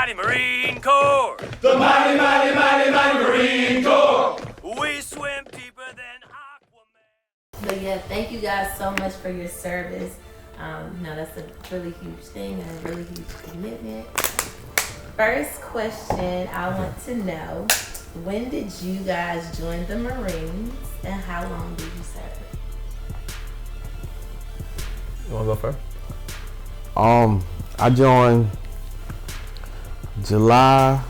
mighty Marine Corps. The mighty, mighty, mighty, mighty Marine Corps. We swim deeper than Aquaman. But yeah, thank you guys so much for your service. That's a really huge thing and a really huge commitment. First question, I want to know, when did you guys join the Marines and how long did you serve? You wanna go first? I joined July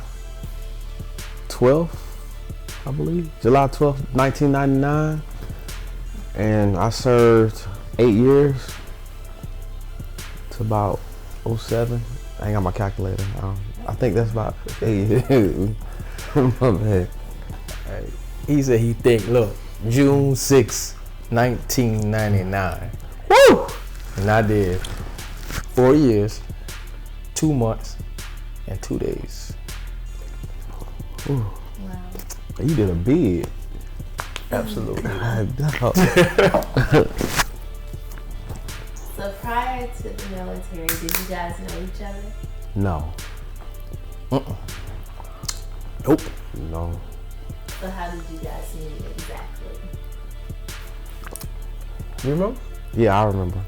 12th, I believe. July 12th, 1999. And I served 8 years to about 07. I ain't got my calculator. I think that's about 8 years. My bad. He said he think, look, June 6, 1999. Woo! And I did 4 years, 2 months, and 2 days. Ooh. Wow. You did a bid. Absolutely. So prior to the military, did you guys know each other? No. Nope. No. So how did you guys meet exactly? You remember? Yeah, I remember.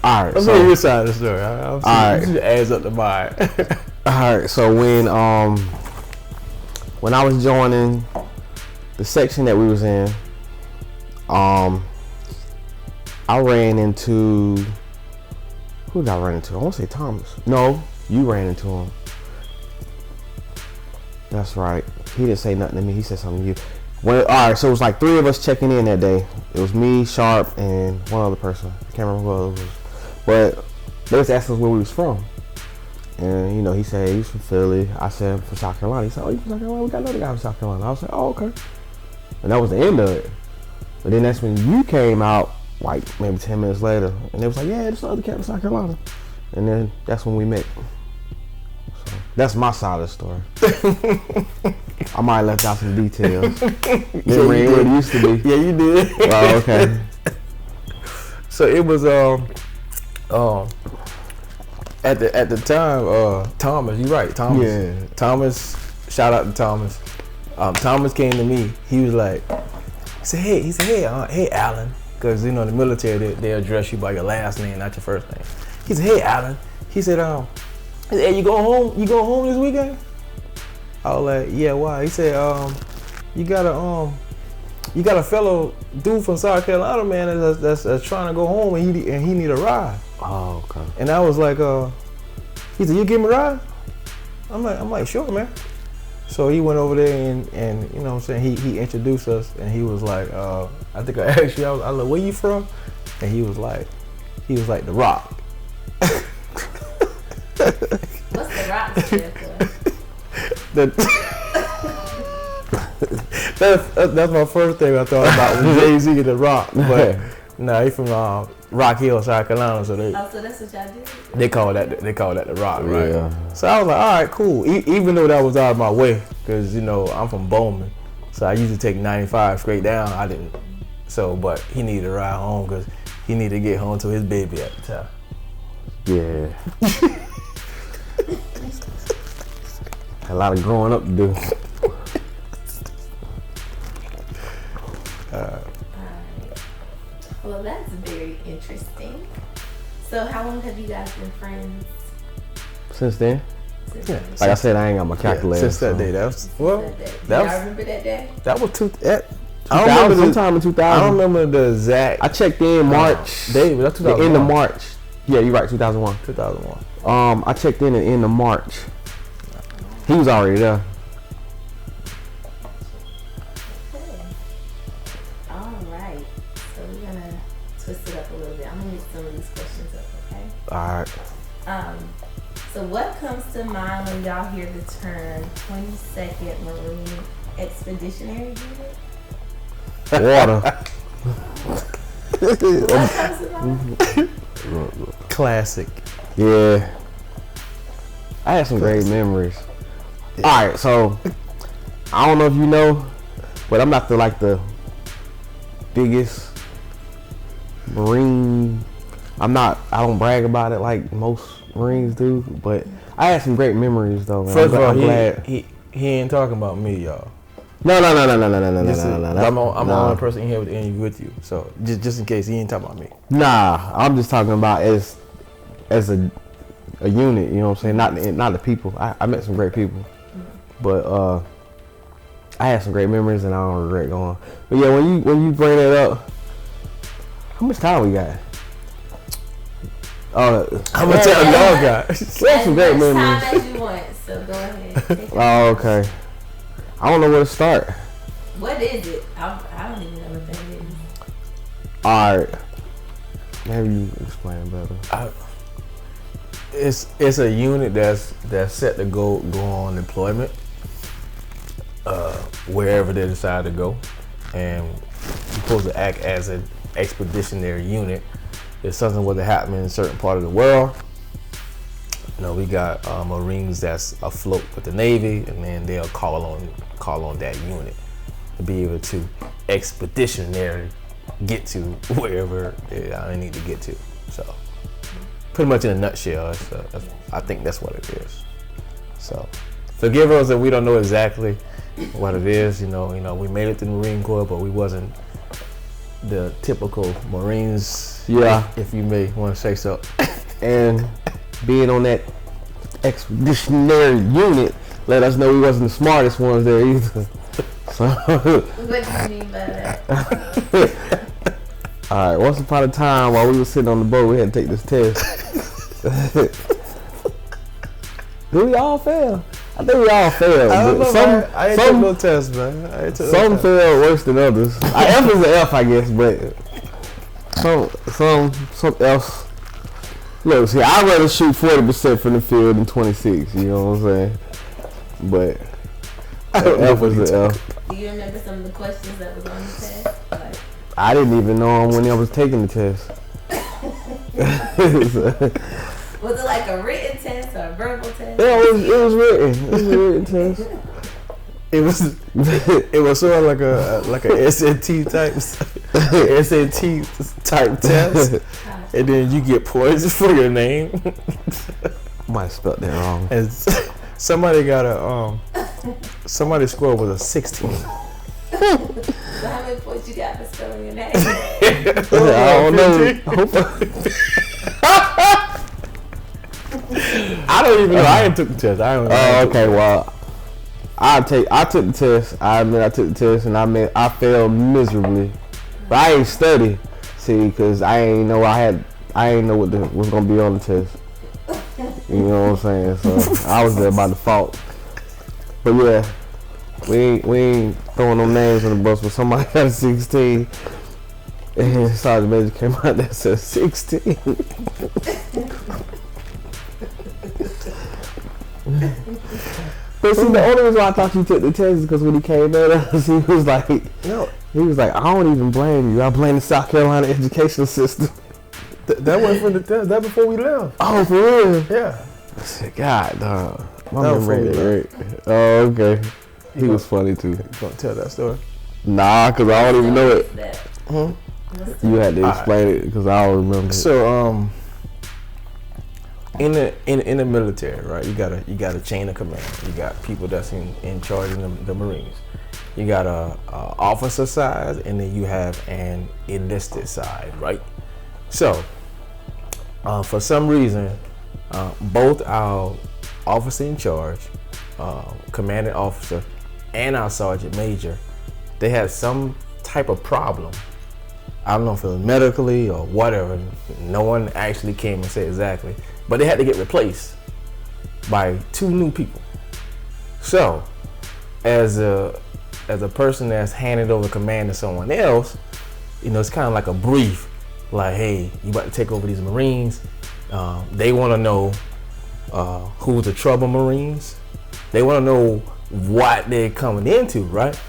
All right. Let's hear your side of the story. I'm right. You should adds up to mine. All right. So when I was joining the section that we was in, I ran into, who did I run into? I want to say Thomas. No, you ran into him. That's right. He didn't say nothing to me. He said something to you. All right, so it was like 3 of us checking in that day. It was me, Sharp, and one other person. I can't remember who it was. But they was asking us where we was from. And, he said he was from Philly. I said from South Carolina. He said, oh, you from South Carolina? We got another guy from South Carolina. I was like, oh, okay. And that was the end of it. But then that's when you came out, like maybe 10 minutes later. And they was like, yeah, this other cat from South Carolina. And then that's when we met. So that's my side of the story. I might have left out some details. Didn't ring what it used to be. Yeah, you did. Oh, okay. So it was at the time, Thomas, you're right, Thomas. Yeah. Thomas, shout out to Thomas. Thomas came to me. He was like, hey, hey, Alan, because in the military they address you by your last name, not your first name. He said, hey, Alan. He said, hey, you going home? You going home this weekend? I was like, yeah, why? He said, you got a fellow dude from South Carolina, man, that's trying to go home and he need a ride. Oh, okay. And I was like, he said, you give me a ride? I'm like, sure, man. So he went over there and you know what I'm saying, he introduced us and he was like, I think I asked you, I was like, where you from? And he was like, The Rock. What's The Rock stand for? That's my first thing I thought about was Jay-Z and The Rock. But no, he from Rock Hill, South Carolina. So so that's what y'all do? They call that The Rock, right? Yeah. So I was like, all right, cool. Even though that was out of my way, because I'm from Bowman, so I used to take 95 straight down. I didn't. So, but he needed to ride home because he needed to get home to his baby at the time. Yeah. A lot of growing up to do. Alright. Well, that's very interesting. So how long have you guys been friends? Since then? Since Yeah. then? Like I said, I ain't got my calculator. Since that day, that was Do y'all remember that day? that was I don't remember sometime in 2000. I don't remember the exact. I checked in March. Dave, that's The 2001. end of March. Yeah, you're right, 2001. 2001. I checked in at the end of March. He was already there. Okay. All right. So we're gonna twist it up a little bit. I'm gonna mix some of these questions up, okay? Alright. So what comes to mind when y'all hear the term 22nd Marine Expeditionary Unit? Water. What comes to mind? Classic. Yeah. I had some great memories. Alright, so I don't know if you know, but I'm not the biggest Marine. I don't brag about it like most Marines do, but I had some great memories though. Man. First of all, I'm glad. he ain't talking about me, y'all. No. I'm the only person in here with you. So just in case he ain't talking about me. Nah, I'm just talking about as a unit. You know what I'm saying? Not the people. I met some great people, but I had some great memories and I don't regret going. But yeah, when you bring that up, how much time we got? I'm gonna tell y'all guys. We had some great memories. As much time as you want. So go ahead. Take your Oh, okay. I don't know where to start. What is it? I don't even know what that is. All right. Maybe you explain better. It's a unit that's set to go on deployment wherever they decide to go, and you're supposed to act as an expeditionary unit. If something was to happen in a certain part of the world, we got Marines that's afloat with the Navy, and then they'll call on that unit to be able to expeditionary get to wherever they need to get to. So, pretty much in a nutshell, I think that's what it is. So, forgive us if we don't know exactly what it is. We made it to the Marine Corps, but we wasn't the typical Marines. Yeah, if you may want to say so. And being on that expeditionary unit let us know we wasn't the smartest ones there either. So, what do you mean by that? All right, once upon a time while we were sitting on the boat, we had to take this test. Did we all fail? I think we all failed. I don't know, some I ain't took no test, man. Some failed worse than others. F is an F, I guess, but some else. Look, see, I'd rather shoot 40% from the field than 26. You know what I'm saying? But F was the F. Do you remember some of the questions that was on the test? Like, I didn't even know them when I was taking the test. was it like a written test or a verbal test? Yeah, it was written. It was a written test. It was sort of like a SAT type test, and then you get points for your name. Might have spelled that wrong. And somebody got somebody's score was a 16. So how many points you got for spelling your name? I don't know. I don't even know. I ain't took the test. I don't know. Oh, okay. Well, I took the test. I admit I took the test, and I failed miserably. But I ain't study, see, because I ain't know what was gonna be on the test. You know what I'm saying? So I was there by default. But yeah, we ain't throwing no names on the bus. But somebody got a 16, and Sergeant Major came out that said 16. But see, the only reason why I thought you took the test is because when he came at us, he was like, No. He was like, I don't even blame you. I blame the South Carolina educational system. That wasn't for the test. That before we left. Oh, for real? Yeah. I said, God, dog. My That was memory funny, ain't great. Oh, okay. He was funny too. You gonna tell that story? Nah, because I don't even know it. What's You had to explain it because I don't remember it. So in the military, right? You got a chain of command. You got people that's in charge of the Marines. You got a officer side, and then you have an enlisted side, right? So for some reason, both our officer in charge, commanding officer, and our sergeant major, they had some type of problem. I don't know if it was medically or whatever. No one actually came and said exactly, but they had to get replaced by 2 new people. So, as a person that's handed over command to someone else, it's kind of like a brief, like, hey, you about to take over these Marines. They want to know who's the trouble Marines. They want to know what they're coming into, right?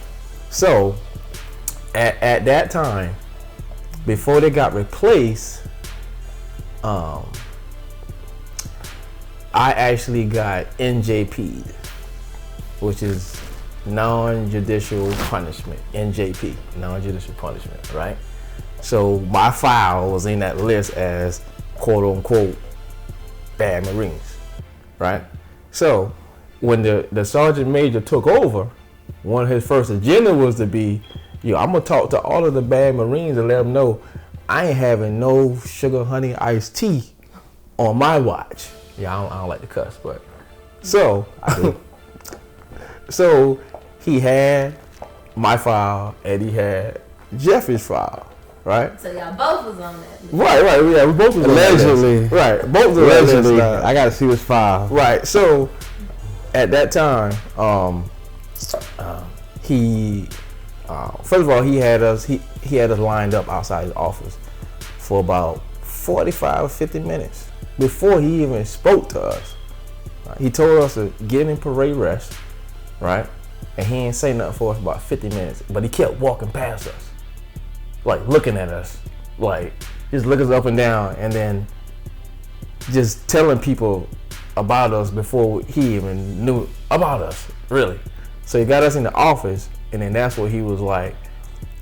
So, at that time, before they got replaced, I actually got NJP'd, which is Non-Judicial Punishment, NJP, Non-Judicial Punishment, right? So my file was in that list as quote unquote bad Marines, right? So when the sergeant major took over, one of his first agenda was to be, I'm gonna talk to all of the bad Marines and let them know I ain't having no sugar honey iced tea on my watch. Yeah, I don't like to cuss, but so so he had my file and he had Jeffrey's file, right? So y'all both was on that list. Right, yeah, we both was Allegedly. on that list. Right, both was Allegedly, I gotta see this file. Right, so at that time, he first of all he had us lined up outside his office for about 45 or 50 minutes before he even spoke to us. Right? He told us to get in parade rest, right? And he ain't say nothing for us about 50 minutes, but he kept walking past us, like looking at us, like just looking us up and down, and then just telling people about us before he even knew about us, really. So he got us in the office, and then that's what he was like,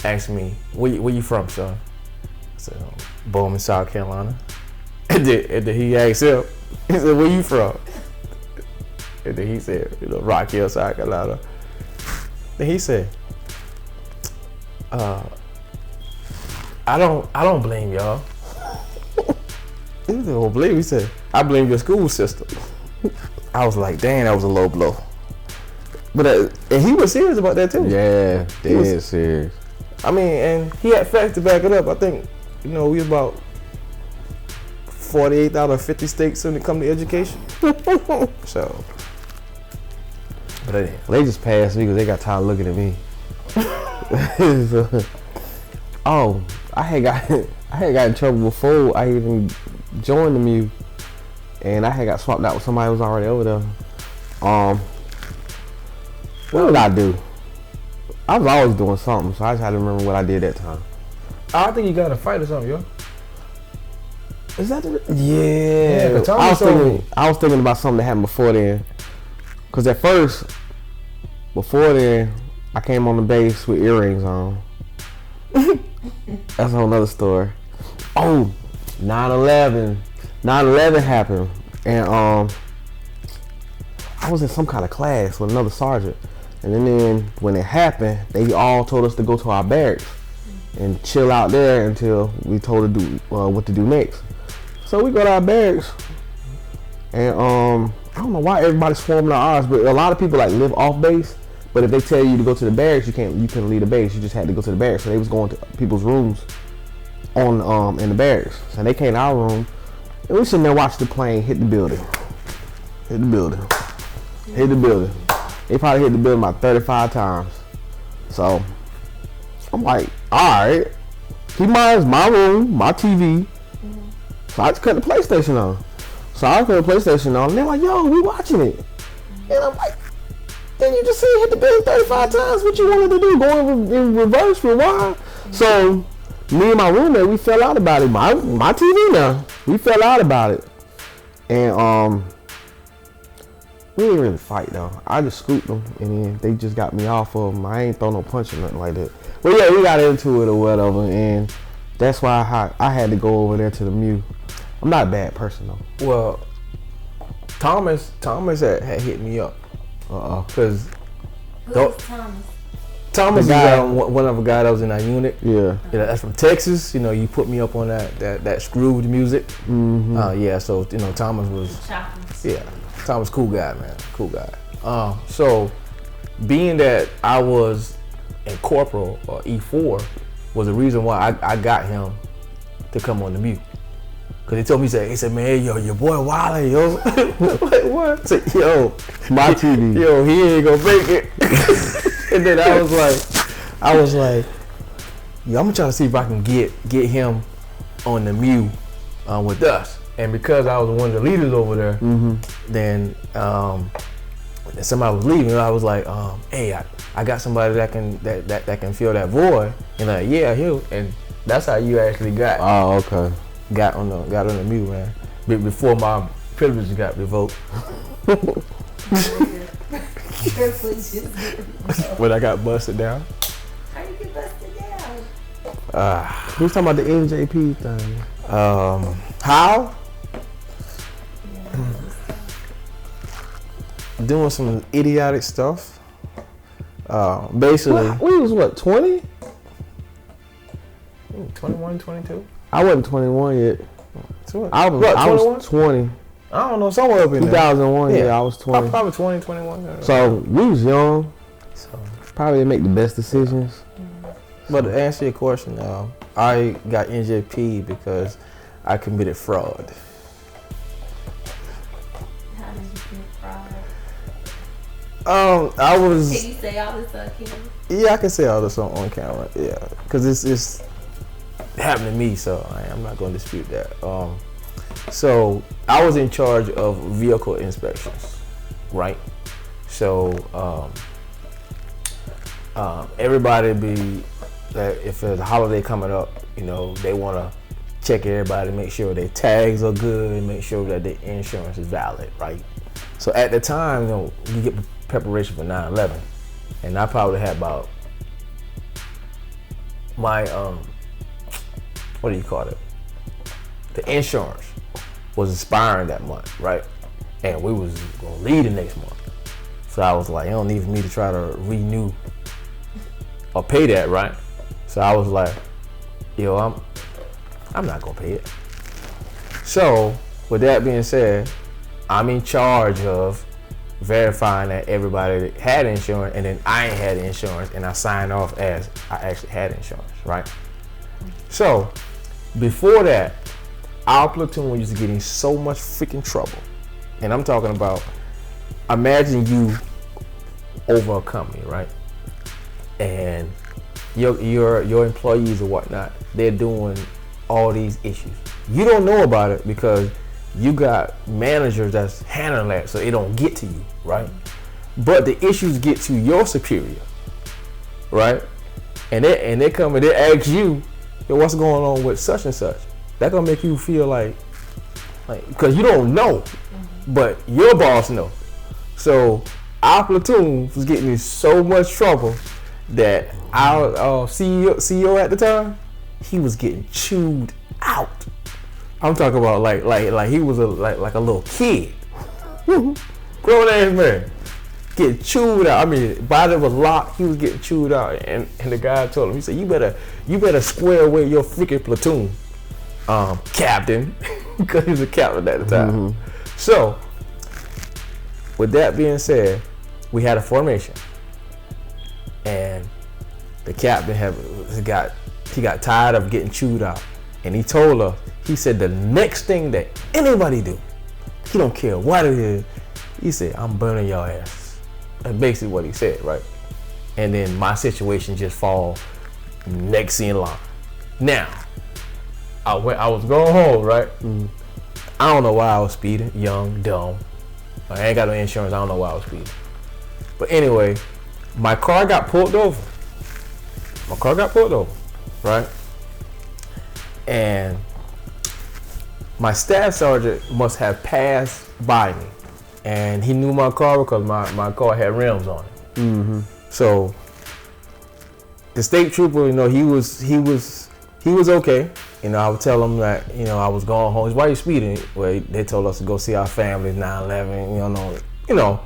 asking me, where you from, son? I said, Bowman, South Carolina. And then he asked him, he said, where you from? And then he said, Rock Hill, South Carolina. Then he said, I don't blame y'all. He said, don't blame. He said, I blame your school system. I was like, dang, that was a low blow. But and he was serious about that too. Yeah, dead serious. I mean, and he had facts to back it up. I think, we was about 48 out of 50 states when it comes to education. So, but they just passed me because they got tired of looking at me. Oh, I had got in trouble before I even joined the MU, and I had got swapped out with somebody who was already over there. What did I do? I was always doing something, so I just had to remember what I did that time. I think you got to fight or something, yo. Is that the? Yeah. I was thinking about something that happened before then. Cause at first, before then, I came on the base with earrings on. That's a whole nother story. Oh, 9/11. 9/11 happened, and I was in some kind of class with another sergeant, and then when it happened, they all told us to go to our barracks and chill out there until we told to do what to do next. So we go to our barracks, and I don't know why everybody's swarming our ours, but a lot of people like live off base. But if they tell you to go to the barracks, you couldn't leave the base. You just had to go to the barracks. So they was going to people's rooms on in the barracks. So they came to our room, and we sitting there watching the plane hit the building. Hit the building. Hit the building. They probably hit the building about 35 times. So I'm like, all right, keep my room, my TV. So I just cut the PlayStation on. So I cut the PlayStation on, and they're like, yo, we watching it. And I'm like, then you just see it hit the building 35 times. What you wanted to do? Go in reverse, rewind. So me and my roommate, we fell out about it. My TV now, we fell out about it. And we didn't really fight though. I just scooped them, and then they just got me off of them. I ain't throw no punch or nothing like that. But yeah, we got into it or whatever, and that's why I had to go over there to the MU. I'm not a bad person though. Well, Thomas had hit me up. Cause Thomas is one of the guys that was in that unit. Yeah. That's from Texas. You put me up on that screwed music. Mm-hmm. Yeah. So Thomas was. Yeah. Thomas, cool guy, man. Cool guy. So being that I was in corporal or E4 was the reason why I got him to come on the MU. Cause he told me, he said, man, yo, your boy Wiley, yo. Like, what? I said, yo, my TV. Yo, he ain't gonna make it. And then I was like, yo, I'm gonna try to see if I can get him on the MU with us. And because I was one of the leaders over there, then somebody was leaving. I was like, hey, I got somebody that can fill that void. And like, yeah, he'll. And that's how you actually got. Oh, okay. Got on the MU, man. Before my privileges got revoked. When I got busted down. How you get busted down? We was talking about the NJP thing. How? doing some idiotic stuff. Basically, we was what, 20? 21, 22? I wasn't 21 yet. I was 20. I don't know, somewhere up in 2001, there. yeah, I was 20. Probably 20, 21. So we was young. So probably didn't make the best decisions. But to answer your question, I got NJP because I committed fraud. How did you get fraud? I was. Can you say all this on camera? Yeah, I can say all this on camera. Yeah, because it's happened to me, so I'm not going to dispute that. So I was in charge of vehicle inspections, right? So everybody be if there's a holiday coming up, you know, they want to check everybody, make sure their tags are good, make sure that their insurance is valid, right? So at the time, you know, you get preparation for 9/11, and I probably had about my what do you call it? The insurance was expiring that month, right? And we was gonna leave the next month. So I was like, it don't need for me to try to renew or pay that, right? So I was like, yo, I'm not gonna pay it. So with that being said, I'm in charge of verifying that everybody had insurance, and then I ain't had insurance, and I signed off as I actually had insurance, right? So before that, our platoon was just getting so much freaking trouble. And I'm talking about, imagine you over a company, right? And your employees or whatnot, they're doing all these issues. You don't know about it because you got managers that's handling that, so it don't get to you, right? But the issues get to your superior, right? And they come and they ask you, yo, what's going on with such and such? That's gonna make you feel like because you don't know, but your boss know. So our platoon was getting in so much trouble that our CEO at the time, he was getting chewed out. I'm talking about like he was like a little kid, grown ass man, getting chewed out. I mean, body was locked. He was getting chewed out, and the guy told him, he said, you better square away your freaking platoon, captain, because he was a captain at the time. Mm-hmm. So with that being said, we had a formation, and the captain got tired of getting chewed out, and he told us, he said, the next thing that anybody do, he don't care what it is, he said, I'm burning your ass. That's basically what he said, right? And then my situation just fall next in line. Now, I was going home, right? Mm. I don't know why I was speeding, young, dumb. I ain't got no insurance, I don't know why I was speeding. But anyway, my car got pulled over. Right? And my staff sergeant must have passed by me, and he knew my car because my car had rims on it. Mm-hmm. So the state trooper, you know, he was okay. You know, I would tell him that, you know, I was going home. Why you speeding? Well, they told us to go see our families, 9/11. You know.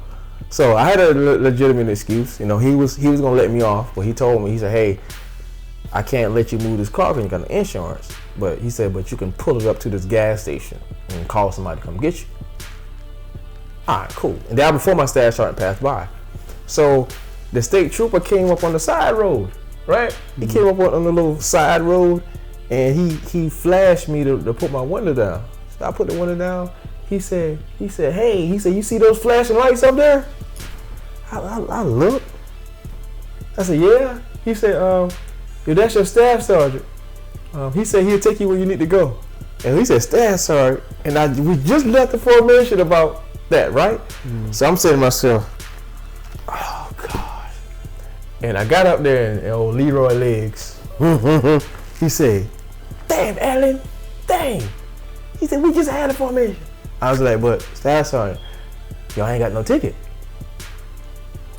So I had a legitimate excuse. You know, he was gonna let me off, but he told me, he said, hey, I can't let you move this car because you got no insurance. But he said, but you can pull it up to this gas station and call somebody to come get you. All right, cool. And that before my staff sergeant passed by. So the state trooper came up on the side road, right? Mm-hmm. He came up on the little side road, and he flashed me to put my window down. So I put the window down. He said, hey, you see those flashing lights up there? I looked. I said, yeah. He said, that's your staff sergeant. He said he'll take you where you need to go. And he said, staff sergeant. And we just left the formation about that, right? Mm. So I'm saying to myself, oh gosh. And I got up there and old Leroy Legs, he said, damn, Alan, dang. He said, we just had a formation. I was like, but staff sergeant, y'all ain't got no ticket.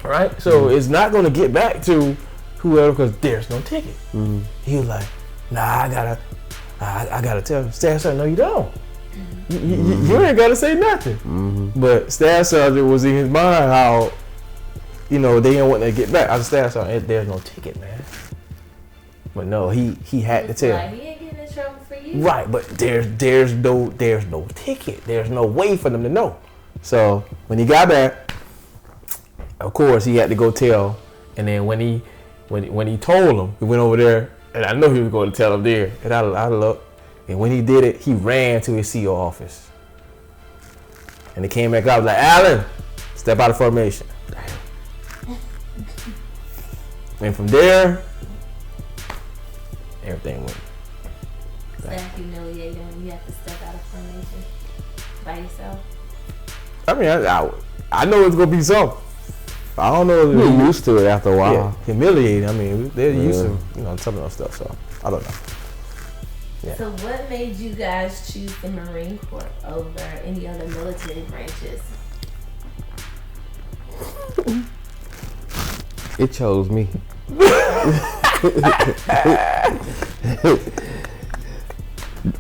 All right? So it's not going to get back to whoever because there's no ticket. Mm. He was like, nah, I gotta tell him. Staff sergeant, no, you don't. Mm. You ain't got to say nothing. But Staff Sergeant was in his mind how, they didn't want to get back. I was Staff Sergeant, there's no ticket, man. But no, he had to tell. Like, he ain't getting in trouble for you. Right, but there's no ticket. There's no way for them to know. So when he got back, of course he had to go tell. And then when he told him, he went over there, and I know he was going to tell him there. And I looked, and when he did it, he ran to his CO office. And he came back out, like, Alan, step out of formation. And from there, everything went. Staff humiliating when you have to step out of formation by yourself. I mean, I know it's gonna be something. I don't know. You're used to it after a while. Yeah, humiliating. I mean, they're used to some of that stuff. So I don't know. Yeah. So what made you guys choose the Marine Corps over any other military branches? It chose me.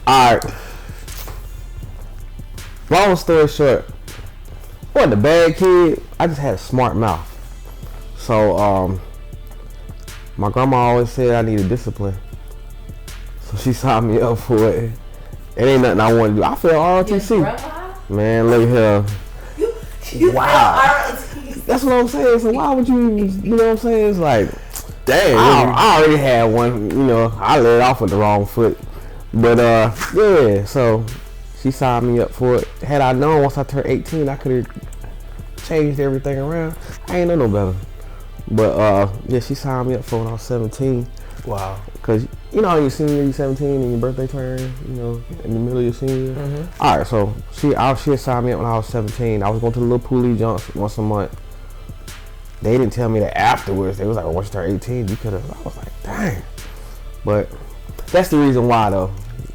Alright. Long story short, I wasn't a bad kid. I just had a smart mouth. So my grandma always said I needed discipline. So she signed me up for it. It ain't nothing I want to do. I feel ROTC. Your grandma? Man, look here. You Wow. ROTC. That's what I'm saying. So why would you know what I'm saying? It's like, Dang. I already had one, I let it off with the wrong foot. But yeah, so she signed me up for it. Had I known once I turned 18, I could have changed everything around. I ain't know no better. But yeah, she signed me up for when I was 17. Wow. Cause your senior year, you're 17 and your birthday turn, in the middle of your senior year. Mm-hmm. All right, so she had signed me up when I was 17. I was going to the little Pooley Junks once a month. They didn't tell me that afterwards. They was like, well, once you turn 18, you could have. I was like, dang. But that's the reason why, though.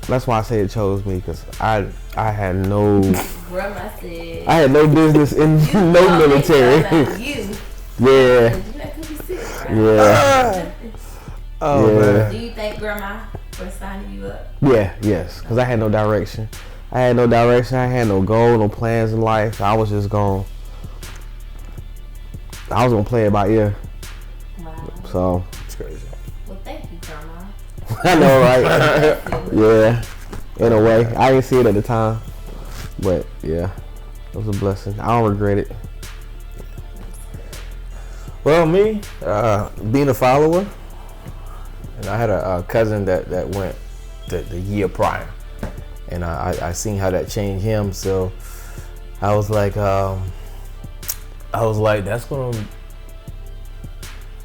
That's why I say it chose me, because I had no. Grandma said. I had no business in no military. You. Yeah. You that could be sick, right? Yeah. Oh Yeah. man. Do you thank Grandma for signing you up? Yeah, yes, because I had no direction. I had no goal, no plans in life. I was just gonna play it by ear. Wow. So It's crazy. Well, thank you, Grandma. I know, right? Yeah. In a way, I didn't see it at the time, but yeah, it was a blessing. I don't regret it. Well, me, being a follower, and I had a cousin that went the year prior, and I seen how that changed him. So I was like, that's gonna,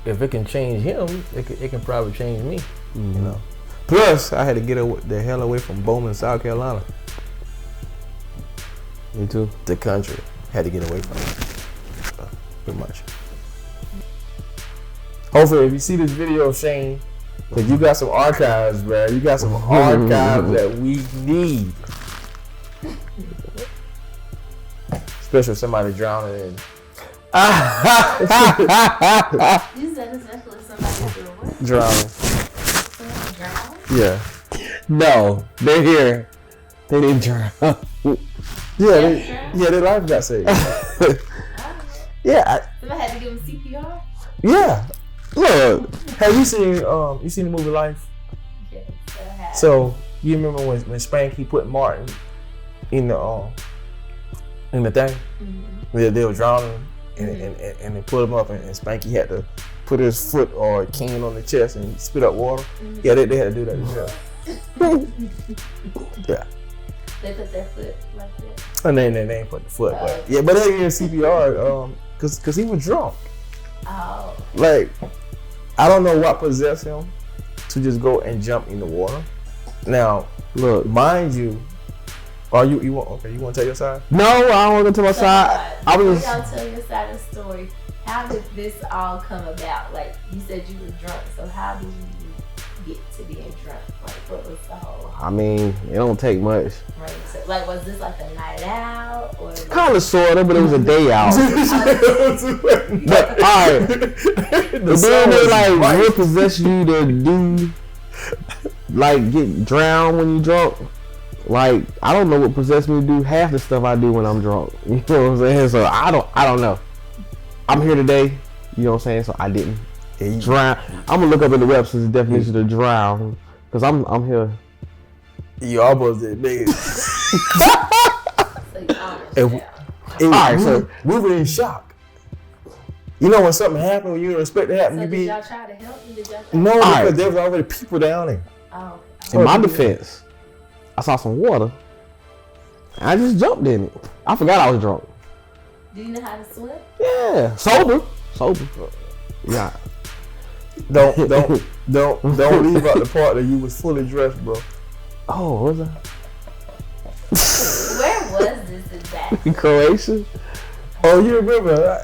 if it can change him, it can probably change me, Plus, I had to get the hell away from Bowman, South Carolina. Me too. The country had to get away from it, so, pretty much. Hopefully, if you see this video, Shane, because you got some archives, man. You got some archives that we need. Especially if somebody drowning in. You said especially somebody doing what? Drowning. Drown? Yeah. No, they're here. They didn't drown. Yeah, their life got saved. Yeah. Somebody had to give him CPR? Yeah. Look, have you seen the movie Life? Yes, I have. So you remember when Spanky put Martin in the thing? Mm-hmm. They were drowning and they put him up and Spanky had to put his foot or a cane on the chest and spit up water. Mm-hmm. Yeah, they had to do that as well. Yeah. They put their foot like that. And they ain't put the foot, but yeah, but they gave CPR cause he was drunk. Oh. Like, I don't know what possessed him to just go and jump in the water. Now, look, mind you, you want to tell your side? No, I don't want to go to my side. I was. Y'all tell your side of the story. How did this all come about? Like, you said you were drunk, so how did you get to being drunk? Like, what was the whole? I mean, it don't take much. Right. So, like, was this like a night out or? Kind of, sort of, but it was a day out. But alright, but then they like repossess you to do, like, get drowned when you drunk. Like, I don't know what possessed me to do half the stuff I do when I'm drunk. You know what I'm saying? So I don't know. I'm here today. You know what I'm saying? So I didn't drown. I'm gonna look up in the Webster's definition of drown because I'm here. You almost did, nigga. Alright, so we were in shock. You know when something happened when you didn't expect to happen, So you did be y'all try to help him? Did y'all try no, to because there was already people down there. Oh. In my defense, I saw some water. And I just jumped in it. I forgot I was drunk. Do you know how to swim? Yeah, sober. Yeah. Don't leave out the part that you was fully dressed, bro. Oh, what was that? Where was this exactly? Croatia. Oh, you remember?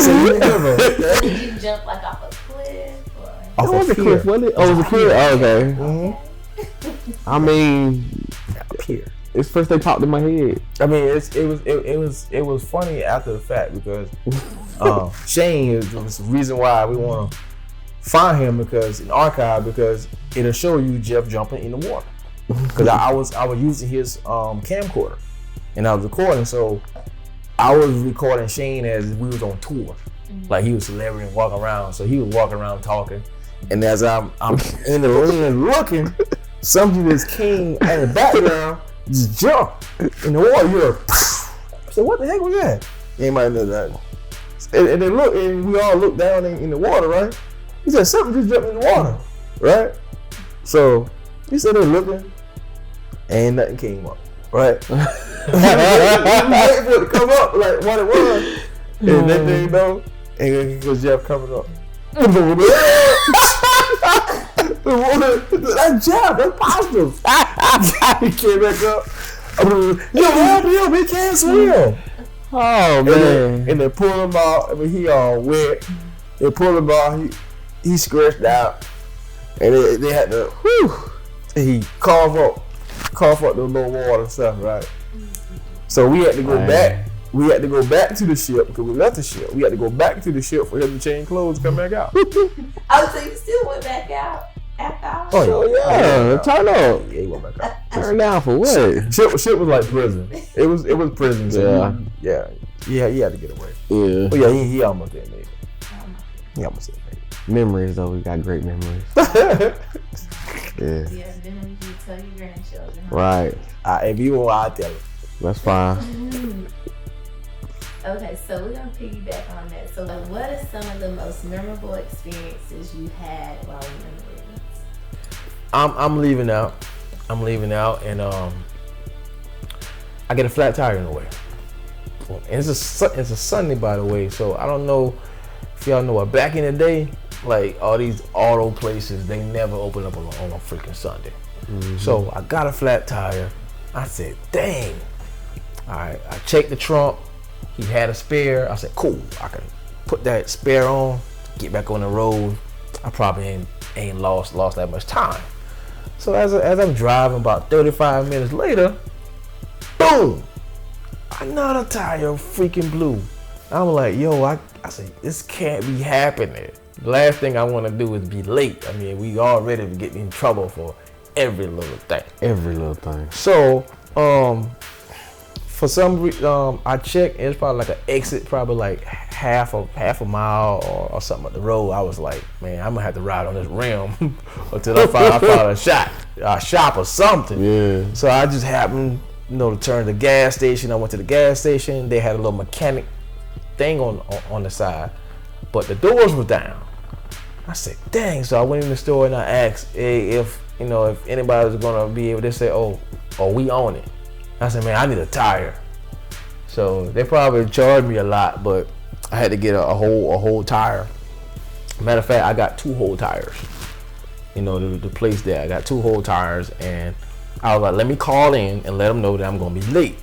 So you remember? Did you jump like off a cliff? Or? Off It was a pier. cliff, wasn't it? Oh, it was a cliff. Oh, okay. Mhm. I mean, Pier. it's first they popped in my head. I mean, it was funny after the fact because Shane was the reason why we want to find him because in archive because it'll show you Jeff jumping in the water because I was using his camcorder and I was recording, so I was recording Shane as we was on tour, like he was celebrity and walking around, so he was walking around talking, and as I'm in the room looking, something just came in the background. Just jump in the water. You're so what the heck was that? Anybody know that? And they look, and we all look down in the water, right? He said something just jumped in the water, right? So he said they're looking, and nothing came up, right? We waiting for it to come up, like what it was, and then they know, and then it was Jeff coming up. That's Jeff, that's positive. He came back up. Yo, he can't swim. Oh man! And they pull him out. I mean, he all wet. They pull him out. He scratched out, and they had to. He cough up the low water stuff, right? So we had to go back. We had to go back to the ship because we left the ship. We had to go back to the ship for him to change clothes and come back out. Oh, so you still went back out after all? Oh yeah, turn up. Yeah, he went back out. Turn down for what? Ship was like prison. It was prison. So he had to get away. Yeah. But yeah, he almost didn't make it. He almost didn't make it. Memories though, we got great memories. Yeah. Yeah, then when you tell your grandchildren. Huh? Right. If you want, I'll tell it. That's fine. Okay, so we're gonna piggyback on that. So, like, what are some of the most memorable experiences you had while in the Marines? I'm leaving out. And I get a flat tire in the way. And it's a Sunday, by the way. So I don't know if y'all know. Back in the day, like all these auto places, they never open up on a freaking Sunday. Mm-hmm. So I got a flat tire. I said, dang. All right, I checked the trunk. He had a spare. I said, cool. I can put that spare on, get back on the road. I probably ain't lost that much time. So as I'm driving, about 35 minutes later, boom, another tire freaking blew. I'm like, yo, I said, this can't be happening. The last thing I want to do is be late. I mean, we already getting in trouble for every little thing. Every little thing. So, for some reason, I checked, and it's probably like an exit, probably like half a mile or something up the road. I was like, man, I'm gonna have to ride on this rim until I find a shop or something. Yeah. So I just happened, to turn to the gas station. I went to the gas station. They had a little mechanic thing on the side, but the doors were down. I said, dang. So I went in the store and I asked, hey, if anybody was gonna be able to say, oh, we own it. I said, man, I need a tire. So they probably charged me a lot, but I had to get a whole tire. Matter of fact, I got 2 whole tires. The place there, I got 2 whole tires, and I was like, let me call in and let them know that I'm gonna be late.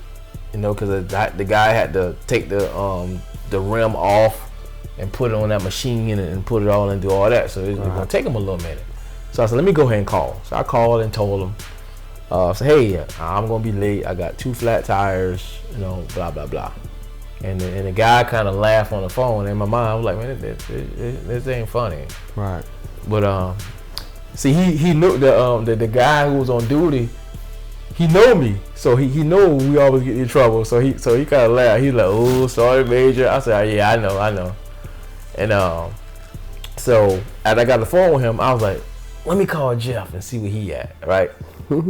Because the guy had to take the rim off and put it on that machine and put it all and do all that. So it's gonna take him a little minute. So I said, let me go ahead and call. So I called and told him. So hey, I'm gonna be late. I got 2 flat tires, blah blah blah. And the guy kind of laughed on the phone. In my mind, I was like, man, this ain't funny. Right. But See, he knew the guy who was on duty. He know me, so he know we always get in trouble. So he kind of laughed. He's like, "Oh, sorry, Major." I said, "Yeah, I know." And so as I got the phone with him, I was like, "Let me call Jeff and see where he at." Right? No,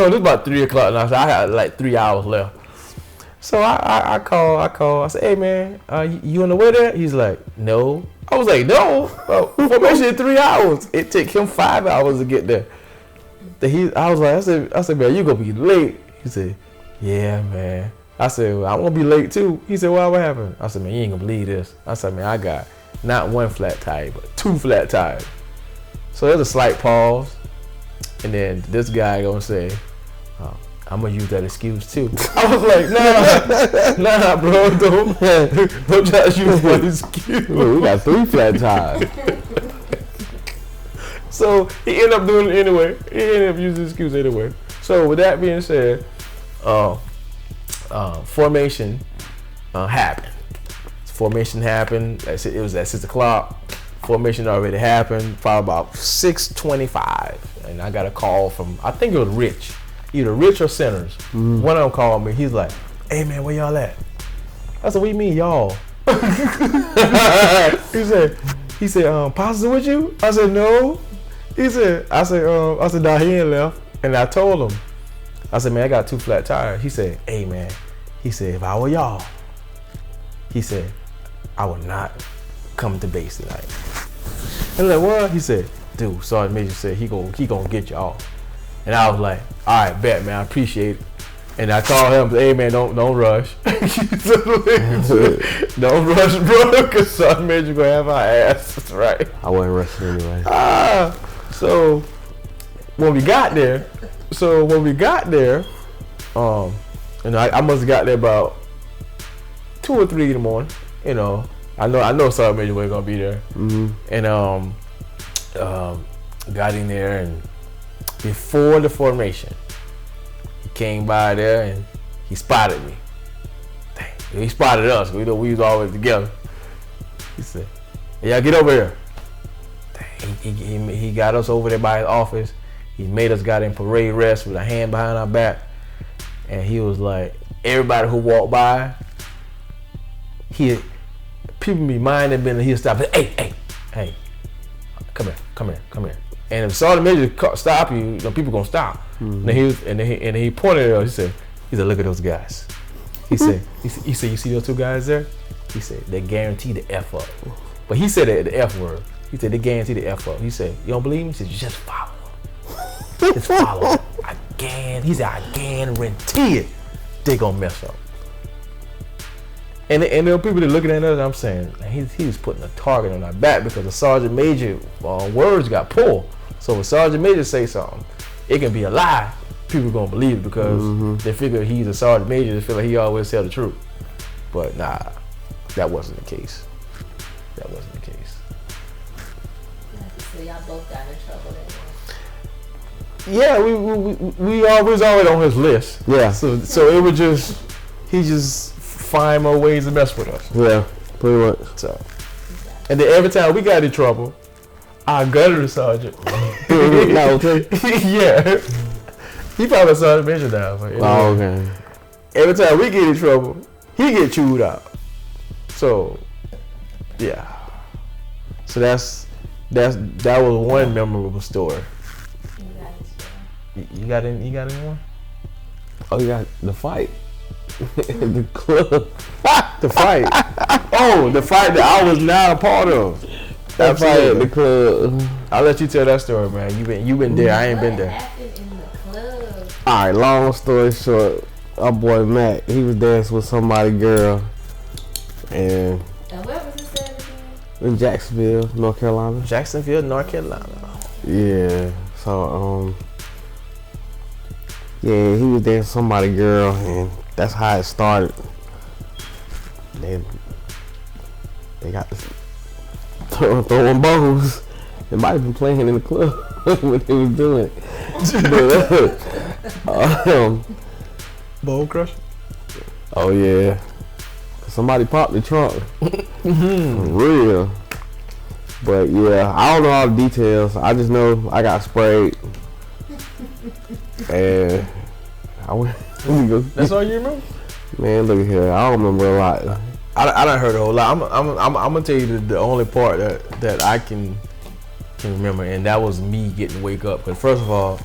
this was about 3:00, and I had like 3 hours left. So I call. I said, "Hey man, you on the way there?" He's like, "No." I was like, "No, formation in 3 hours. It took him 5 hours to get there." I said, "Man, you gonna be late?" He said, "Yeah, man." I said, "Well, I'm gonna be late too." He said, "Well, what happened?" I said, "Man, you ain't gonna believe this." I said, "Man, I got not one flat tire, but 2 flat tires." So there's a slight pause, and then this guy gonna say, "I'm gonna use that excuse too." I was like, nah, bro, don't try to use my excuse. We got 3 flat tires. So he ended up doing it anyway. He ended up using the excuse anyway. So with that being said, formation happened. Formation happened. It was at 6 o'clock. Formation already happened. Probably about 6:25, and I got a call from, I think it was Rich, either Rich or Centers. One of them called me. He's like, "Hey man, where y'all at?" I said, "What do you mean y'all?" He said, "Pastor with you?" I said, "No." I said, "Nah, he ain't left." And I told him, I said, "Man, I got 2 flat tires." He said, "Hey man," he said, "if I were y'all," he said, "I would not come to base tonight." And I'm like, "What?" He said, "Dude, Sergeant Major said he gonna get you off." And I was like, "All right, bet, man, I appreciate it." And I called him, "Hey man, don't rush." Don't rush, bro, because Sergeant Major gonna have our asses, right? I wasn't rushing anyway. So when we got there, and I must have got there about 2 or 3 in the morning. You know, I know Sergeant Major wasn't gonna be there. And got in there, and before the formation, he came by there and he spotted me. Dang, he spotted us. We was always together. He said, "Yeah, get over here." He got us over there by his office. He made us got in parade rest with a hand behind our back, and he was like, everybody who walked by, people be minding business. He'll stop. Hey, come here. And if Sergeant Major stop you, people gonna stop. And he pointed at us. He said, "Look at those guys." He said, "You see those 2 guys there?" He said, "They guarantee the F up." But he said the F word. He said, "They guarantee the F up." He said, "You don't believe me?" He said, "Just follow them. Just follow them." He said, "I guarantee it. They gonna mess up." And there are people that looking at us. I'm saying he was putting a target on our back because the Sergeant Major words got pulled. So if Sergeant Major say something, it can be a lie. People gonna believe it because they figure he's a Sergeant Major. They feel like he always tell the truth. But nah, that wasn't the case. So y'all both got in trouble that day. Yeah, we was always on his list. Yeah. So it was just he just find more ways to mess with us. Yeah, pretty much. So, and then every time we got in trouble, I gutted the sergeant. Yeah. He probably a Sergeant Major now. But anyway, okay. Every time we get in trouble, he get chewed out. So, yeah. So that was one memorable story. You got anyone? Oh, you got the fight. The club. The fight. Oh, the fight that I was not a part of. That fight at the club. I'll let you tell that story, man. You been there. I ain't been there. What happened in the club? All right, long story short, our boy Matt, he was dancing with somebody's girl, and where was this at again? in Jacksonville, North Carolina. Jacksonville, North Carolina. Yeah. So yeah, he was dancing with somebody's girl, and that's how it started. They got this throwing bows. They might have been playing in the club when they was doing it. But, Bowl crush? oh yeah. Somebody popped the trunk. For real. But yeah, I don't know all the details. I just know I got sprayed, and I went. That's all you remember? Man, look at here. I don't remember a lot. I done heard a whole lot. I'm gonna tell you the only part that I can remember, and that was me getting wake up. Because first of all,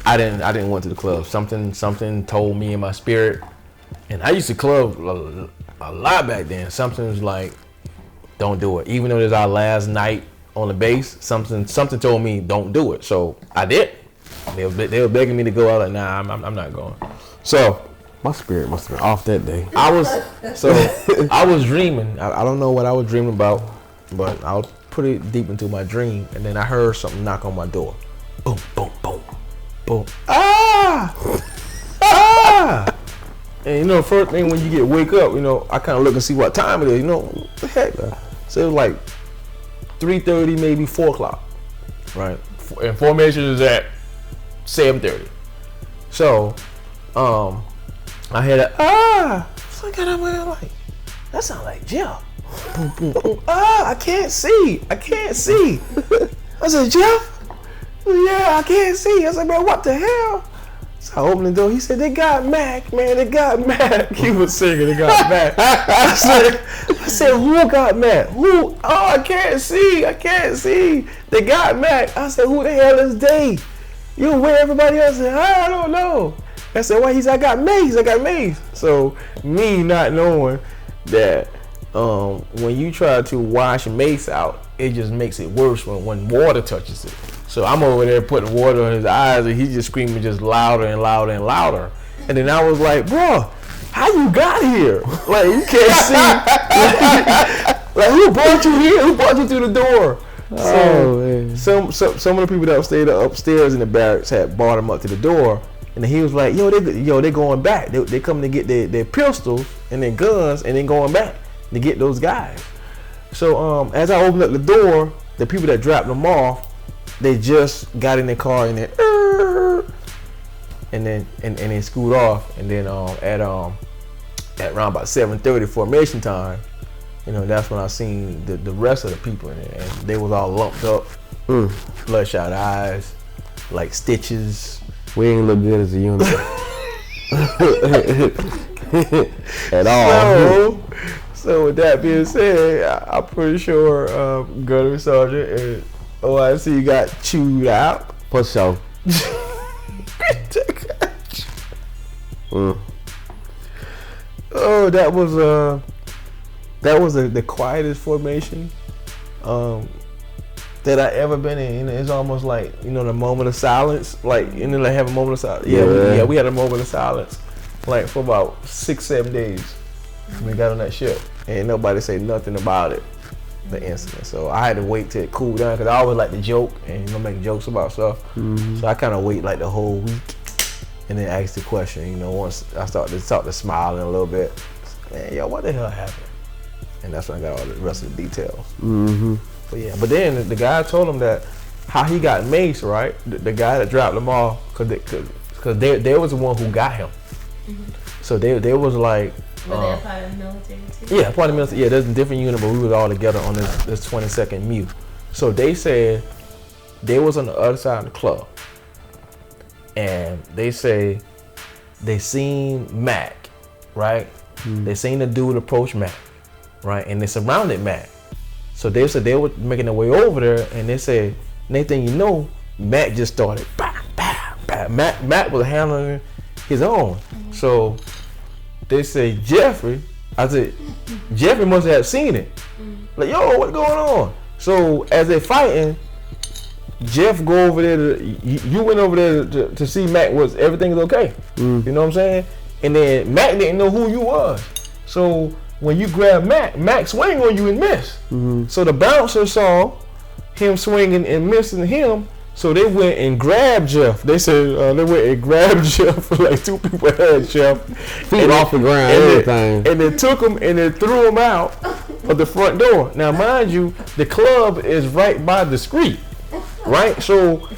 I didn't went to the club. Something told me in my spirit, and I used to club a lot back then. Something was like, don't do it. Even though it was our last night on the base, something told me don't do it. So I did. They were begging me to go out. Like, nah, I'm not going. So my spirit must have been off that day. I was dreaming. I don't know what I was dreaming about, but I was pretty deep into my dream, and then I heard something knock on my door. Boom, boom, boom, boom. Ah! Ah! And you know, first thing when you wake up, you know, I kind of look and see what time it is. You know, what the heck? So it was like 3:30, maybe 4 o'clock, right? And formation is at 7:30. So, I had so I got up there like, that sounds like Jeff. Boom, boom, boom. I can't see. I said, Jeff? Yeah, I can't see. I said, man, what the hell? So I opened the door. He said, they got Mac, man. They got Mac. He was singing, they got Mac. I said, who got Mac? Who? Oh, I can't see. They got Mac. I said, who the hell is they? You where everybody else? I said, I don't know. I said, why? He said, I got Mace. So me not knowing that when you try to wash Mace out, it just makes it worse when water touches it. So I'm over there putting water on his eyes, and he's just screaming just louder and louder and louder. And then I was like, bro, how you got here? Like, you can't see. Like, who brought you here? Who brought you through the door? So some of the people that stayed upstairs in the barracks had brought him up to the door, and then he was like, they going back. They coming to get their pistols and their guns, and then going back to get those guys. So as I opened up the door, the people that dropped them off, they just got in their car and then scooted off, and then at around about 7:30 formation time, you know, that's when I seen the rest of the people in there, and they was all lumped up, bloodshot eyes, like stitches. We ain't look good as a unit at all. So with that being said, I'm pretty sure Gunnery Sergeant and OIC got chewed out. For sure. Oh, that was the quietest formation that I ever been in. You know, it's almost like, you know, the moment of silence. Like, you know, they have a moment of silence. Yeah, we had a moment of silence, like for about 6-7 days. We got on that ship, and nobody say nothing about it, the incident. So I had to wait till it cooled down, because I always like to joke and, you know, make jokes about stuff. So I kind of wait like the whole week, and then ask the question. You know, once I start to smiling a little bit, man, yo, what the hell happened? And that's when I got all the rest of the details. But yeah, but then the guy told him that how he got maced, right? The guy that dropped them off, because they was the one who got him. So they was like. Were they a part of the military too? Yeah, part of the military. Yeah, there's a different unit, but we was all together on this 22nd MU. So they said they was on the other side of the club, and they say they seen Mac, right? They seen the dude approach Mac, right? And they surrounded Mac. So they said they were making their way over there, and they said, next thing you know, Mac just started. Bah, bah, bah. Mac was handling his own. So they say Jeffrey. I said Jeffrey must have seen it. Like, yo, what's going on? So as they fighting, Jeff go over there. You went over there to see Mac. Was everything is okay? You know what I'm saying? And then Mac didn't know who you was. So when you grab Mac swing on you and miss. So the bouncer saw him swinging and missing him. So they went and grabbed Jeff. They said they went and grabbed Jeff. Like 2 people had Jeff. Feet off the ground, everything. And they took him and they threw him out of the front door. Now, mind you, the club is right by the street, right? So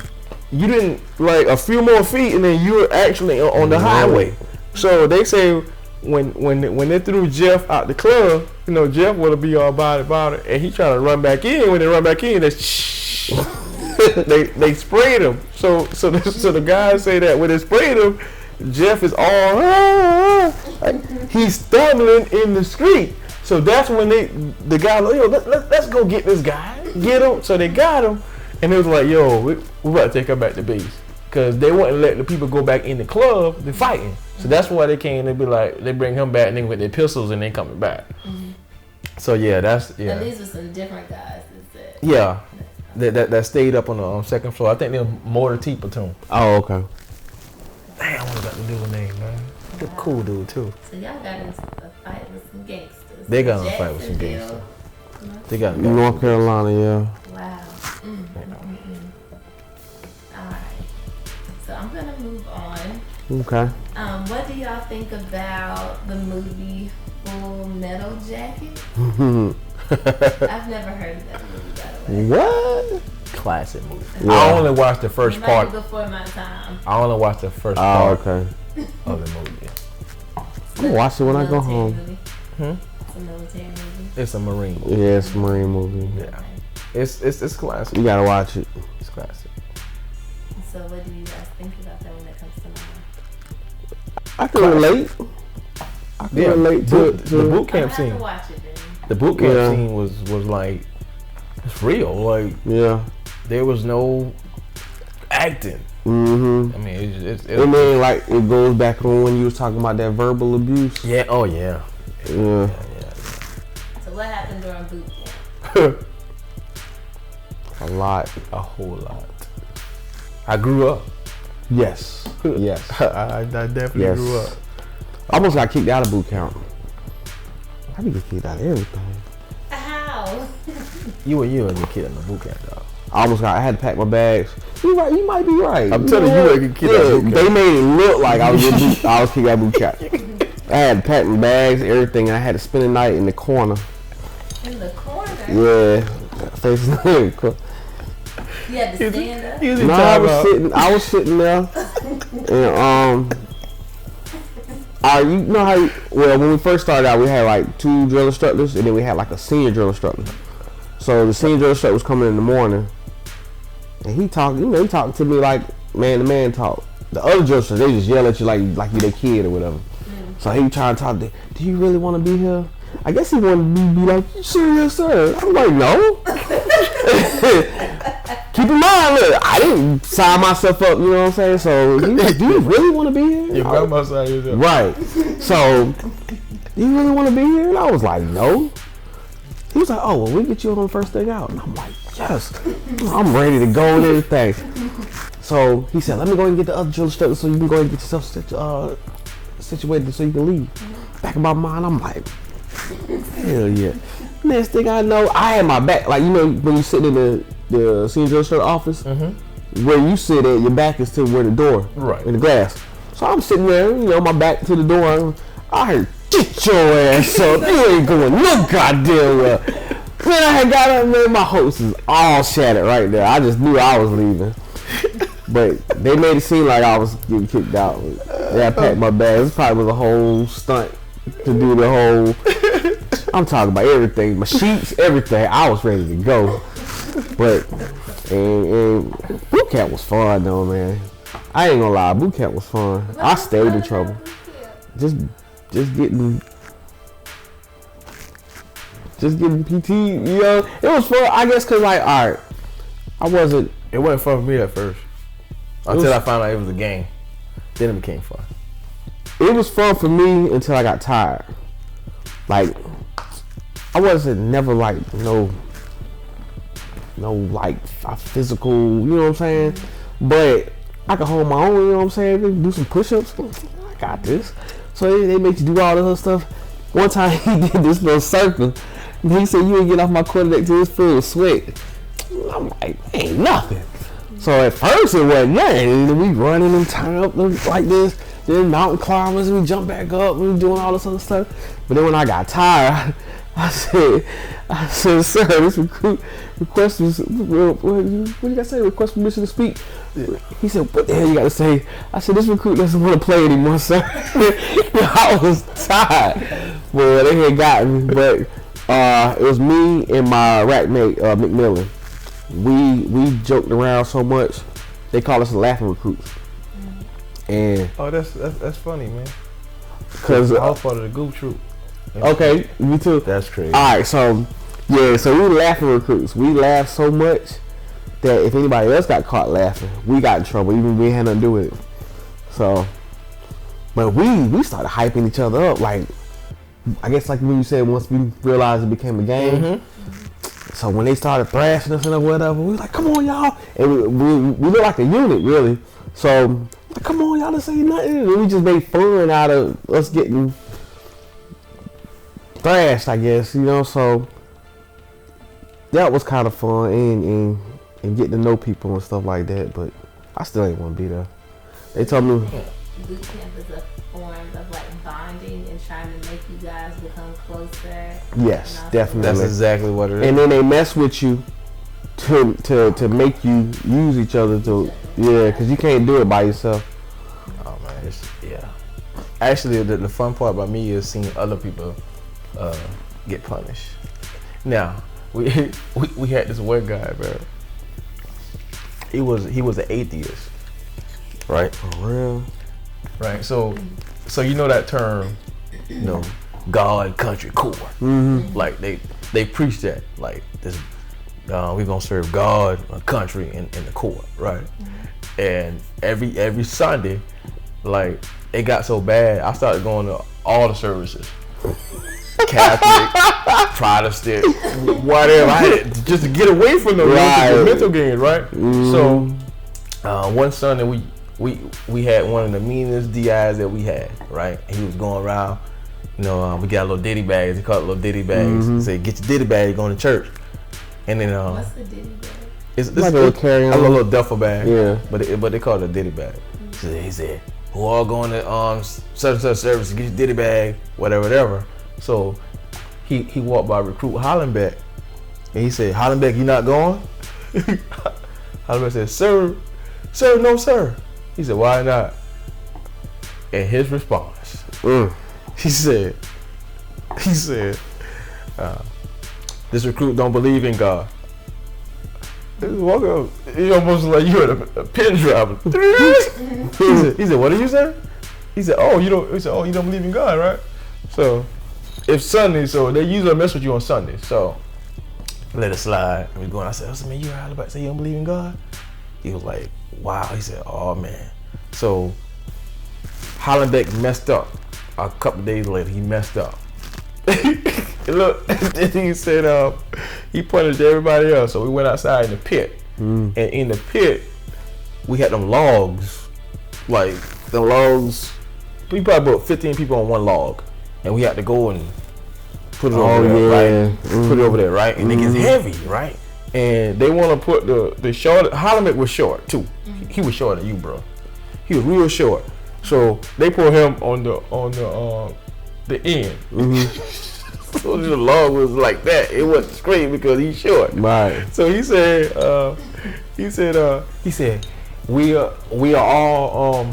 you didn't, like, a few more feet and then you're actually on the highway. So they say when they threw Jeff out the club, you know, Jeff wanna be all about it, and he trying to run back in. When they run back in, they sprayed him. So the guys say that when they sprayed him, Jeff is all like, he's stumbling in the street. So that's when the guy like, yo, let's go get this guy, get him. So they got him, and it was like, yo, we about to take him back to base, cause they wouldn't let the people go back in the club. They're fighting. So that's why they came. They be like, they bring him back, and then with their pistols, and they coming back. Mm-hmm. So yeah, that's yeah. And these were some different guys. Yeah, that stayed up on the second floor. I think they were Mortar T platoon. Oh, okay. Damn, what about the dude's name, man? They're cool dude too. So y'all got into a fight with some gangsters. They got in a fight with some gangsters. They got North Carolina, yeah. Wow. All right. So I'm gonna move on. Okay. What do y'all think about the movie Full Metal Jacket? I've never heard of that movie, by the way. What? classic movie. Yeah. I only watched the first Maybe part. before my time. I only watched the first part okay. of the movie. I'm gonna watch it when I go home. Movie. It's a military movie. It's a Marine movie. Yeah, it's a Marine movie. Yeah. It's classic. You gotta watch it. It's classic. So what do you guys think about that when it comes to mind? I can relate. I can relate to the boot camp I have scene. to watch it then. The boot camp scene was like, it's real. Like, there was no acting. Mm-hmm. I mean, it's and then like it goes back on when you was talking about that verbal abuse. Yeah. Oh yeah. Yeah. So what happened during boot camp? A lot. A whole lot. I grew up. Yes. Yes. I definitely grew up. I almost got kicked out of boot camp. I didn't get kicked out of everything. How? You were a kid in the boot camp, dog. I had to pack my bags. You right, you might be right. I'm telling you, you kid out of boot camp. They made it look like I was kicked out of boot camp. I had to pack my bags, everything, and I had to spend the night in the corner. In the corner? Yeah. Facing the corner. You had to stand up? No, I was sitting there, and you know how? When we first started out, we had like 2 drill instructors, and then we had like a senior drill instructor. So the senior drill instructor was coming in the morning, and he talked. He talked to me like man to man talk. The other drill instructors, they just yell at you like you their kid or whatever. So he trying to talk. Do you really want to be here? I guess he wanted me to be like, sure, yes, sir. I'm like, no. Keep in mind, look, I didn't sign myself up, you know what I'm saying? So he's like, do you really want to be here? Your grandma signed you up. Right. So, do you really want to be here? And I was like, no. He was like, oh, well, we get you on the first thing out. And I'm like, yes. I'm ready to go and everything. So he said, let me go and get the other drill instructor so you can go and get yourself situated so you can leave. Back in my mind, I'm like, hell yeah. Next thing I know, I had my back, like, you know, when you sit in the senior drill instructor office, where you sit at, your back is to where the door, in the glass. So I'm sitting there, you know, my back to the door. I heard, get your ass up. You ain't going no goddamn well. Man, I had got up, man, my hopes is all shattered right there. I just knew I was leaving. But they made it seem like I was getting kicked out. Yeah, I packed my bags. It probably was a whole stunt to do the whole. I'm talking about everything, my sheets, everything. I was ready to go. But and boot camp was fun though, man. I ain't gonna lie, boot camp was fun. I stayed in trouble. Just getting PT, you know. It was fun, I guess, cause like, all right, It wasn't fun for me at first. Until I found out it was a game. Then it became fun. It was fun for me until I got tired. Like, I wasn't never like no like a physical, you know what I'm saying? But I could hold my own, you know what I'm saying? Do some push-ups. I got this. So they make you do all this other stuff. One time he did this little circle. And he said, you ain't get off my quarterdeck till it's full of sweat. I'm like, ain't nothing. So at first it wasn't nothing. And then we running and turning up like this. Then mountain climbers and we jump back up and we doing all this other stuff. But then when I got tired, I said, I said, sir, this recruit request was, what do you got to say? Request permission to speak. He said, what the hell you got to say? I said, this recruit doesn't want to play anymore, sir. I was tired. Well, they had gotten me, but it was me and my rack mate, McMillan. We joked around so much, they call us the laughing recruits. And Oh, that's funny, man. because I was part of the goof troop. okay, me too. That's crazy. All right, so yeah, so we were laughing recruits. We laughed so much that if anybody else got caught laughing, we got in trouble. Even we had nothing to do with it. So, but we started hyping each other up. Like, I guess like when you said, once we realized it became a game. So when they started thrashing us and whatever, we was like, come on, y'all. And we look like a unit, really. So, like, come on, y'all, this ain't nothing. And we just made fun out of us getting thrashed, I guess, you know. So that was kind of fun and getting to know people and stuff like that. But I still ain't want to be there. They told me Boot camp is a form of like bonding and trying to make you guys become closer. yes, definitely. That's exactly what it is. And then they mess with you to make you use each other to because you can't do it by yourself. Oh man, yeah. Actually, the fun part about me is seeing other people get punished. Now, we had this one guy, bro. He was an atheist, right? For real? Right. So you know that term, you know, God, country, core. Mm-hmm. Like they preach that, like this. We're gonna serve God, a country, and the core, right? And every Sunday, like it got so bad, I started going to all the services, Catholic, Protestant, whatever, just to get away from the mental games, right? So one Sunday we had one of the meanest DIs that we had, right? He was going around, you know, we got little ditty bags. He called it little ditty bags. He said, "Get your ditty bag, going to church." And then What's the ditty bag? It's like a little carry-on. a little duffel bag. Yeah. But they call it a ditty bag. So he said, "Who all going to such and such service? Get your ditty bag, whatever." So he walked by recruit Hollenbeck, and he said, "Hollenbeck, you not going?" Hollenbeck said, "Sir, no, sir." He said, "Why not?" And his response, he said, "This recruit don't believe in God." Walk up, he almost like you had a pin drop. He said, "What are you saying?" He said, "Oh, you don't." He said, "Oh, you don't believe in God, right?" So, if Sunday, so they usually mess with you on Sunday. So, let it slide. And we going. I said, "Man, you heard about say you don't believe in God?" He was like, "Wow." He said, "Oh man." So, Hollenbeck messed up. A couple days later, he messed up. Look, he said he punished everybody else. So we went outside in the pit, and in the pit we had them logs, like the logs. We probably put 15 people on one log, and we had to go and put it over there, right? Put it over there, right? And it gets heavy, right? And they want to put the short. Hollenbeck was short too. He was shorter than you, bro. He was real short. So they put him on the end. So the log was like that. It wasn't straight because he's short. Right. So he said, we are all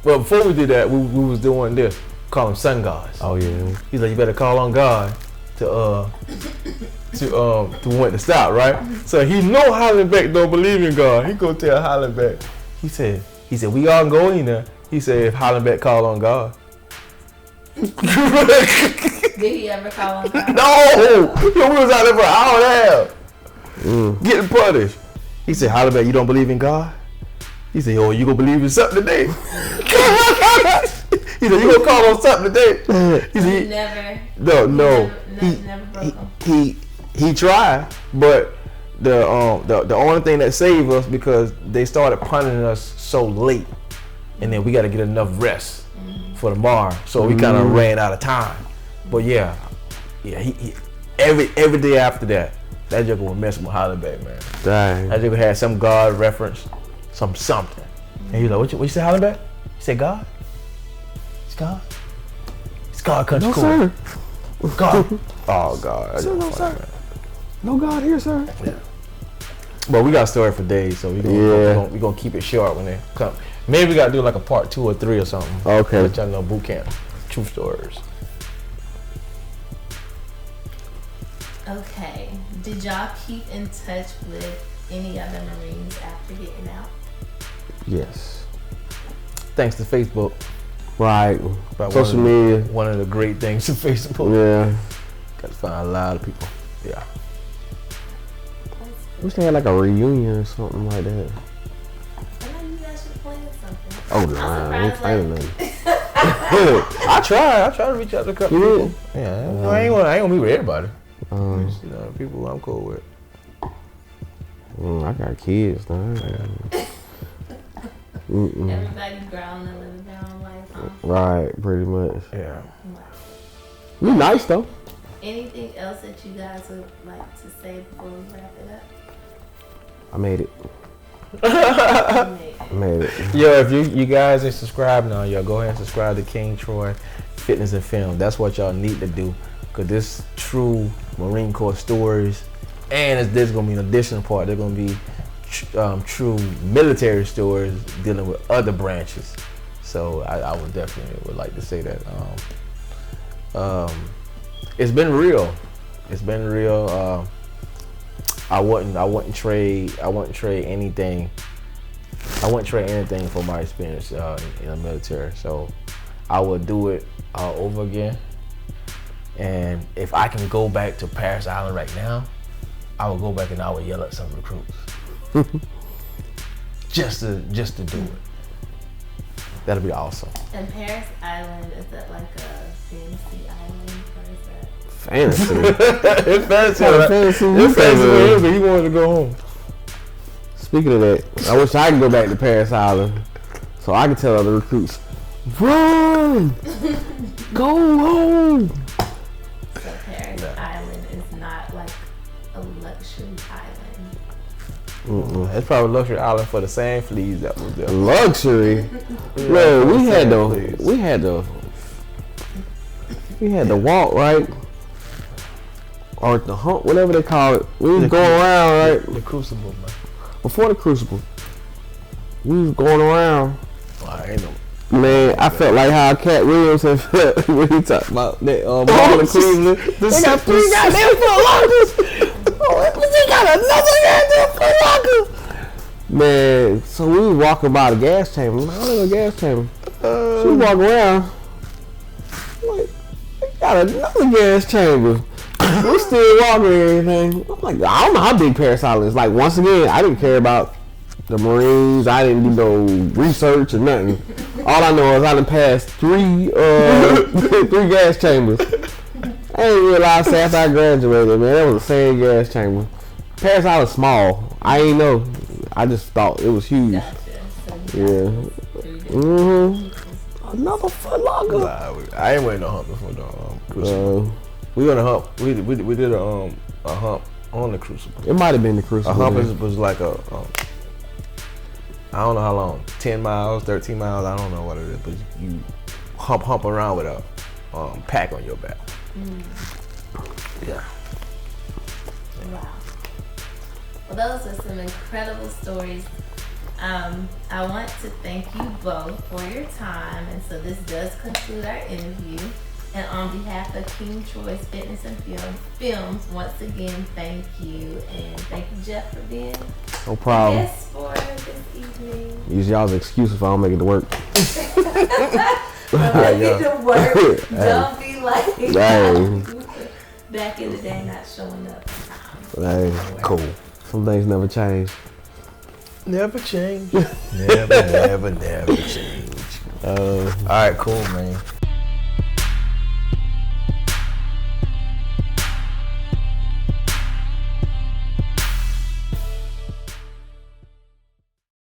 well, before we did that, we was doing this, call them sun gods. Oh yeah. He's like, you better call on God to want to stop, right? So he know Hollenbeck don't believe in God. He go tell Hollenbeck. He said, we all go in there. He said, if Hollenbeck call on God. Did he ever call on God? No! We was out there for an hour and a half. Getting punished. He said, Hollenbeck, you don't believe in God? He said, oh, you gonna believe in something today? He said, you gonna call on something today? He said, never. No. Never broke him. He tried, but the only thing that saved us because they started punishing us so late, and then we got to get enough rest for tomorrow, so we kind of ran out of time. But yeah, he every day after that joker was messing with Hollenbeck, man. Dang. That joker had some God reference, something, and he was like, what you say, Hollenbeck? He said, God? It's God. It's God country. No, cool. sir. God. Oh God. Sir, no, sir. No God here, sir. Yeah. But we got a story for days, so we gonna keep it short when they come. Maybe we gotta do like a part 2 or 3 or something. Okay. Let y'all know boot camp, true stories. Okay. Did y'all keep in touch with any other Marines after getting out? Yes. Thanks to Facebook. Right. But Social media. One of the great things of Facebook. Yeah. Got to find a lot of people. Yeah. Wish they had like a reunion or something like that. I know you guys should plan something. Oh no, I ain't planning nothing. I try to reach out to a couple You people. Yeah, I ain't gonna meet with everybody. Just, You know, people I'm cool with. I got kids now. Everybody grown and living their own life, huh? Right, pretty much. Yeah. We nice though. Anything else that you guys would like to say before we wrap it up? I made it. You made it. Yo, if you guys ain't subscribed now, y'all go ahead and subscribe to King Troy Fitness and Film. That's what y'all need to do, cause this true Marine Corps stories, and there's gonna be an additional part. There's gonna be true military stories dealing with other branches. So I would definitely like to say that. It's been real. It's been real. I wouldn't trade anything. I wouldn't trade anything for my experience in the military. So I would do it all over again. And if I can go back to Parris Island right now, I would go back and I would yell at some recruits. just to do it. That'd be awesome. And Parris Island, is that like a fantasy island, or is that? Fantasy. It's fantasy. It's fantasy, but he wanted to go home. Speaking of that, I wish I could go back to Parris Island so I could tell other recruits, run, go home. So Parris Island is not like a luxury island. It's probably a luxury island for the sand fleas that was there. Luxury. Man, we had to walk, right? Or the hump, whatever they call it. We was going around, right? The crucible, man. Before the crucible, we was going around. I ain't know. Man, I felt like how Cat Williams had felt when he talked about that ball in Cleveland. They got 3 goddamn foot lockers. They got another goddamn foot locker. Man, so we was walking by the gas chamber. I don't know the gas chamber. So we walk around. Like, they got another gas chamber. We still walking and everything. I'm like, I don't know how big Parris Island is. Like, once again, I didn't care about the Marines. I didn't do no research or nothing. All I know is I done passed 3 gas chambers. I didn't realize after I graduated, man, that was the same gas chamber. Parris Island small. I ain't know. I just thought it was huge. Gotcha. So Yeah. Another Foot Locker. Nah, I ain't waiting no hump before the crucible. We on a hump. We did a hump on the crucible. It might have been the crucible. A hump was like a I don't know how long, 10 miles, 13 miles, I don't know what it is, but you hump around with a pack on your back. Yeah. wow. Well, those are some incredible stories. I want to thank you both for your time, and so this does conclude our interview. And on behalf of King Troy's Fitness and Films, once again, thank you. And thank you, Jeff, for being No problem. guest for this evening. Use y'all's excuse if I don't make it to work. Don't be to work. Don't be like Hey. back in the day not showing up. Hey, cool. Some things never change. Never change. never change. All right, cool, man.